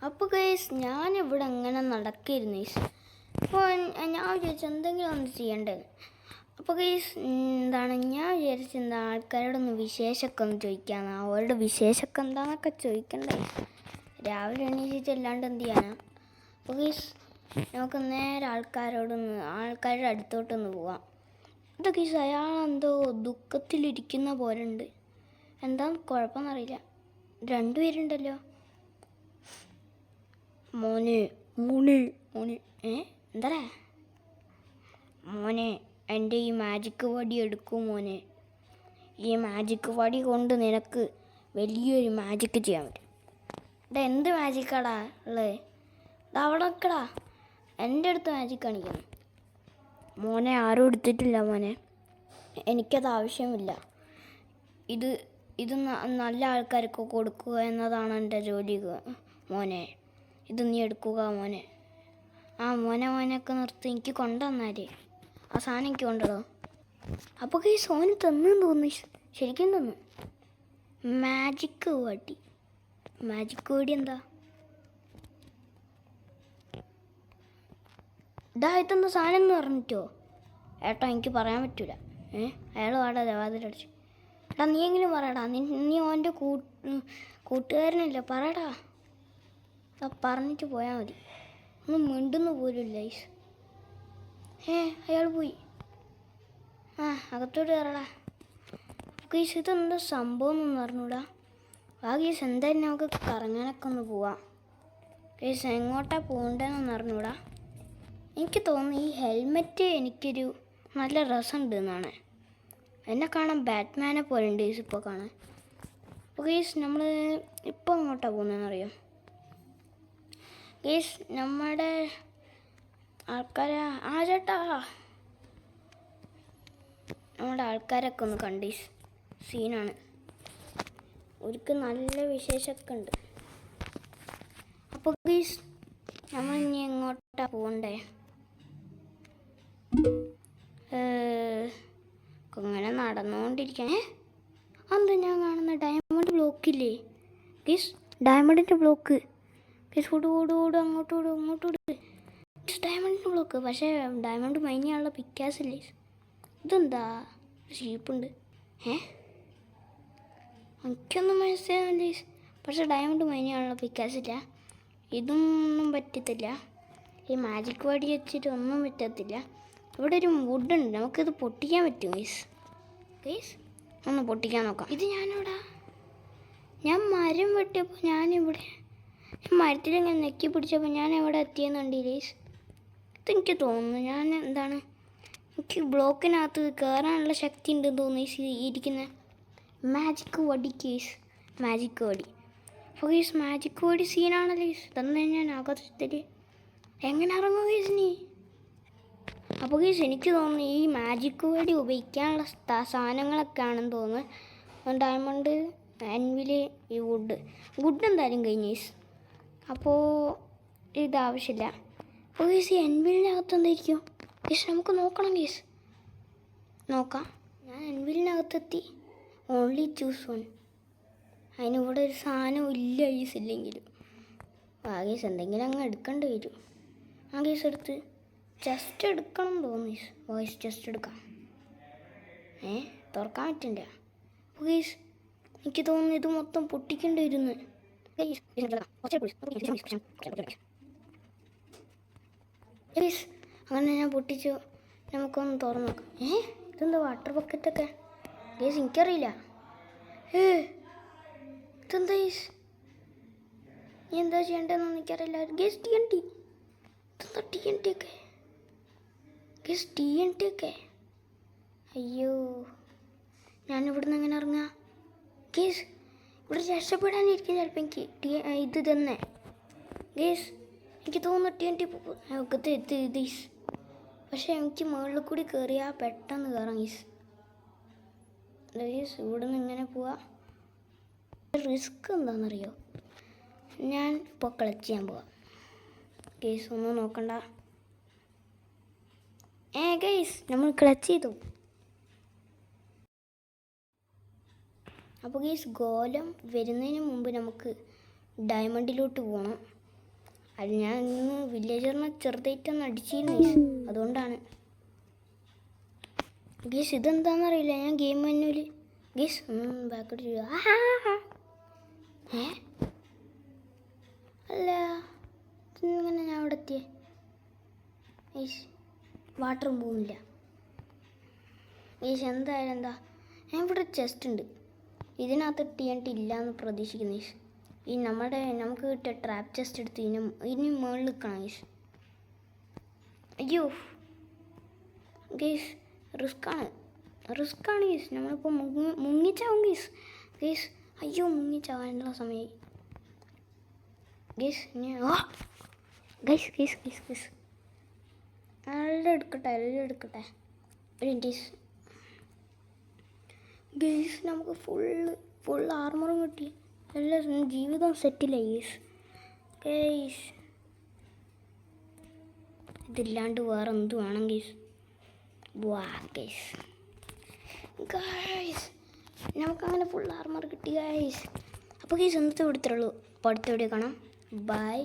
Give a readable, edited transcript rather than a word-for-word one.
അപ്പോൾ ഗൈസ് ഞാനിവിടെ അങ്ങനെ നടക്കായിരുന്നു ഗൈസ്. അപ്പോൾ ഞാൻ വിചാരിച്ചു എന്തെങ്കിലും ഒന്ന് ചെയ്യേണ്ടത്. അപ്പോൾ ഗൈസ് ഞാൻ വിചാരിച്ചു ആൾക്കാരോടൊന്ന് വിശേഷമൊക്കെ ഒന്ന് ചോദിക്കാമെന്ന്. അവരുടെ വിശേഷമൊക്കെ എന്താണെന്നൊക്കെ ചോദിക്കണ്ടേ. രാവിലെ എണീച്ചിട്ട് അല്ലാണ്ട് എന്ത് ചെയ്യാനാ. അപ്പോൾ ഗൈസ് നമുക്ക് നേരെ ആൾക്കാരുടെ അടുത്തോട്ടൊന്ന് പോവാം. ഇത് ഗൈസ് അയാളെന്തോ ദുഃഖത്തിലിരിക്കുന്ന പോലെ ഉണ്ട്. എന്താ കുഴപ്പമെന്നറിയില്ല. രണ്ടുപേരുണ്ടല്ലോ. മോനെ എന്താ മോനെ, എൻ്റെ ഈ മാജിക് വടി എടുക്കൂ മോനെ. ഈ മാജിക് വടി കൊണ്ട് നിനക്ക് വലിയൊരു മാജിക് ചെയ്യാൻ പറ്റും. എന്ത് മാജിക്കാടാ ഉള്ളത്? അവിടെ നിൽക്കടാ, എൻ്റെ അടുത്ത് മാജിക് കാണിക്കണം. മോനെ ആരും എടുത്തിട്ടില്ല മോനെ, എനിക്കത് ആവശ്യമില്ല. ഇത് നല്ല ആൾക്കാർക്ക് കൊടുക്കുക എന്നതാണ് എൻ്റെ ജോലി മോനെ. ഇത് നീ എടുക്കുക മോനെ. മോനൊക്കെ നിർത്തി എനിക്ക് കൊണ്ടുവന്നാലേ ആ സാധനം എനിക്ക് കൊണ്ടുവരോ. അപ്പോൾ ഈ സോന് തന്നു തോന്നി, ശരിക്കും തന്നു. മാജിക് വടി എന്താ ഇതായിട്ടെന്താ സാധനം എന്ന് പറഞ്ഞിട്ടോ? ഏട്ടാ എനിക്ക് പറയാൻ പറ്റൂല. അയാൾ പാടാതെ വാതിലടിച്ചു. എടാ നീ എങ്കിലും പറയടാ, നീ ഓൻ്റെ കൂട്ടുകാരനല്ലേ, പറയടാ. പറഞ്ഞിട്ട് പോയാൽ മതി. ഒന്നും മിണ്ടുന്നു പോലുമില്ല. അയാൾ പോയി. അകത്തോട്ട് കയറടാ. ഗീസ് ഇതെന്താ സംഭവം എന്നൊന്നും അറിഞ്ഞൂടാ. ഗീസ് എന്തായാലും നമുക്ക് കറങ്ങാനൊക്കെ ഒന്ന് പോവാം. ഗീസ് എങ്ങോട്ടാണ് പോകേണ്ടതെന്നൊന്നും അറിഞ്ഞൂടാ. എനിക്ക് തോന്നുന്നു ഈ ഹെൽമെറ്റ് എനിക്കൊരു നല്ല രസമുണ്ട് എന്നാണ്. എന്നെ കാണാൻ ബാറ്റ്മാനെ പോലെ ഉണ്ട് ഗീസ് ഇപ്പോൾ കാണാൻ. അപ്പോൾ ഗീസ് നമ്മൾ ഇപ്പോൾ എങ്ങോട്ടാണ് പോകുന്നതെന്നറിയോ? ഗീസ് നമ്മുടെ ചേട്ടാ നമ്മുടെ ആൾക്കാരൊക്കെ ഒന്ന് കണ്ടീസ് സീനാണ്. അവർക്ക് നല്ല വിശേഷമൊക്കെ ഉണ്ട്. അപ്പോൾ ഗീസ് നമ്മൾ ഇനി എങ്ങോട്ടാ പോകണ്ടേ? ഇങ്ങനെ നടന്നുകൊണ്ടിരിക്കാൻ അതെന്താ ഞാൻ കാണുന്ന ഡയമണ്ട് ബ്ലോക്കില്ലേ ഗീസ്? ഡയമണ്ടിൻ്റെ ബ്ലോക്ക് ഗീസ്. ഓട് അങ്ങോട്ടോട് ഡയമണ്ടിൻ്റെ ബ്ലോക്ക്. പക്ഷേ ഡയമണ്ട് മൈനിയാണുള്ള പിക്കാസില്ലേ. ഇതെന്താ ഷീപ്പുണ്ട്? എനിക്കൊന്നും മനസ്സിലാവില്ല. പക്ഷേ ഡയമണ്ട് മൈനിയാണുള്ള പിക്കാസില്ല. ഇതൊന്നും പറ്റത്തില്ല. ഈ മാജിക് വടി വെച്ചിട്ട് ഒന്നും പറ്റത്തില്ല. ഇവിടെ ഒരു വുഡുണ്ട്, നമുക്കിത് പൊട്ടിക്കാൻ പറ്റും ഗൈസ്. ഒന്ന് പൊട്ടിക്കാൻ നോക്കാം. ഇത് ഞാൻ മരം വെട്ടിയപ്പോൾ ഞാനിവിടെ മരത്തിലിങ്ങനെ നെക്കി പിടിച്ചപ്പോൾ ഞാൻ എവിടെ എത്തിയെന്നുണ്ട് ഗൈസ്. ഇതെനിക്ക് തോന്നുന്നു എനിക്ക് ബ്ലോക്കിനകത്ത് കയറാനുള്ള ശക്തി ഉണ്ടെന്ന് തോന്നുന്നു ഇരിക്കുന്ന മാജിക് വടി കേസ്. മാജിക് വടി. അപ്പോൾ ഗൈസ് മാജിക് വടി സീനാണല്ലോ ഗൈസ്. തന്നെ ഞാൻ ആകാശത്തിൽ എങ്ങനെ ഇറങ്ങും ഗൈസ് നീ? അപ്പോൾ ഗൈസ് എനിക്ക് തോന്നുന്നു ഈ മാജിക് വടി ഉപയോഗിക്കാനുള്ള സാധനങ്ങളൊക്കെ ആണെന്ന് തോന്നുന്നു. ഡയമണ്ട്, ആൻവിൽ, ഈ വുഡ് എന്തായാലും കഴിഞ്ഞു ഗൈസ്. അപ്പോൾ ഇതാവശ്യമില്ല. അപ്പോൾ ഗൈസ് ഈ ആൻവിലിനകത്ത് എന്തായിരിക്കും ഗൈസ്? നമുക്ക് നോക്കണം ഗൈസ്. നോക്കാം. ഞാൻ ആൻവിലിനകത്തെത്തി. Only choose one. അതിനിവിടെ ഒരു സാധനം ഇല്ല ഗൈസ്. ഇല്ലെങ്കിലും ഗൈസ് എന്തെങ്കിലും അങ്ങ് എടുക്കേണ്ടി വരും. ഗൈസ് എടുത്ത് ജസ്റ്റ് എടുക്കണം തോന്നി ഗൈസ്. ജസ്റ്റ് എടുക്കാം. തുറക്കാൻ പറ്റില്ല. അപ്പോൾ ഗൈസ് എനിക്ക് തോന്നുന്നു ഇത് മൊത്തം പൊട്ടിക്കേണ്ടി വരുന്നു. അങ്ങനെ ഞാൻ പൊട്ടിച്ചു. നമുക്കൊന്ന് തുറന്നു നോക്കാം. ഇതെന്താ വാട്ടർ ബക്കറ്റൊക്കെ ഗൈസ്? എനിക്കറിയില്ല. ഇതെന്താ ഗൈസ്? നീ എന്താ ചെയ്യേണ്ടതെന്ന് എനിക്കറിയില്ല ഗൈസ്. TNT. ഇതെന്താ TNT ഒക്കെ ഗൈസ്? TNT ഒക്കെ. അയ്യോ, ഞാനിവിടുന്ന് എങ്ങനെ ഇറങ്ങാം ഗൈസ്? ഇവിടെ രക്ഷപ്പെടാനിരിക്കും ചിലപ്പോൾ എനിക്ക് ഇത് തന്നെ ഗൈസ്. എനിക്ക് തോന്നുന്നു TNT ഒക്കത്തെ എത്തി ഗൈസ്. പക്ഷേ എനിക്ക് മുകളിൽ കൂടി കയറിയാൽ പെട്ടെന്ന് കയറാം ഗൈസ്. ഇവിടെ നിന്ന് ഇങ്ങനെ പോവാ. റിസ്ക് എന്താണെന്നറിയോ? ഞാൻ ഇപ്പോൾ ക്ലച്ച് ചെയ്യാൻ പോവാം ഗൈസ്. ഒന്നും നോക്കണ്ട. ഗൈസ് നമ്മൾ ക്ലച്ച് ചെയ്തു. അപ്പോൾ ഗൈസ് ഗോലം വരുന്നതിന് മുമ്പ് നമുക്ക് ഡയമണ്ടിലോട്ട് പോകണം. അത് ഞാൻ ഇന്ന് വില്ലേജറിനെ ചെറുതായിട്ടൊന്ന് അടിച്ചിരുന്നു അതുകൊണ്ടാണ്. ഗീസ് ഇതെന്താണെന്നറിയില്ല. ഞാൻ ഗെയിം മെനുവിൽ ഗീസ് ബാക്കോട്ട് അല്ല ഇങ്ങനെ ഞാൻ അവിടെ എത്തിയേ. ഗീസ് വാട്ടറും പോകുന്നില്ല. ഗീസ് എന്തായാലും എന്താ ഞാൻ ഇവിടെ ചെസ്റ്റ് ഉണ്ട്. ഇതിനകത്ത് ഇട്ടില്ല എന്ന് പ്രതീക്ഷിക്കുന്നു ഗീസ്. ഈ നമുക്ക് കിട്ടിയ ട്രാപ്പ് ചെസ്റ്റ് എടുത്ത് ഇനി മുകളിൽ നിൽക്കണം ഗീസ്. അയ്യോ ഗീസ് റിസ്ക്കാണ് ഗീസ്. നമ്മളിപ്പോൾ മുങ്ങിച്ചാവും ഗീസ്. അയ്യോ മുങ്ങിച്ചാവാനുള്ള സമയമായി ഗീസ്. ഗീസ് എല്ലാം എടുക്കട്ടെ ഒരു മിനിറ്റ് ഗീസ്. നമുക്ക് ഫുൾ ആർമറും കിട്ടി. എല്ലാം ജീവിതം സെറ്റില്ല ഗീസ്. ഇതില്ലാണ്ട് വേറെ എന്ത് വേണം ഗീസ്? വാ ഗൈസ് നമുക്കങ്ങനെ ഫുൾ ആർമർ കിട്ടി ഗൈസ്. അപ്പോൾ ഗൈസ് ഇന്നത്തെ ഇവിടുത്തെ ഉള്ളൂ. അപ്പോൾ അടുത്ത വീഡിയോ കാണാം. ബൈ.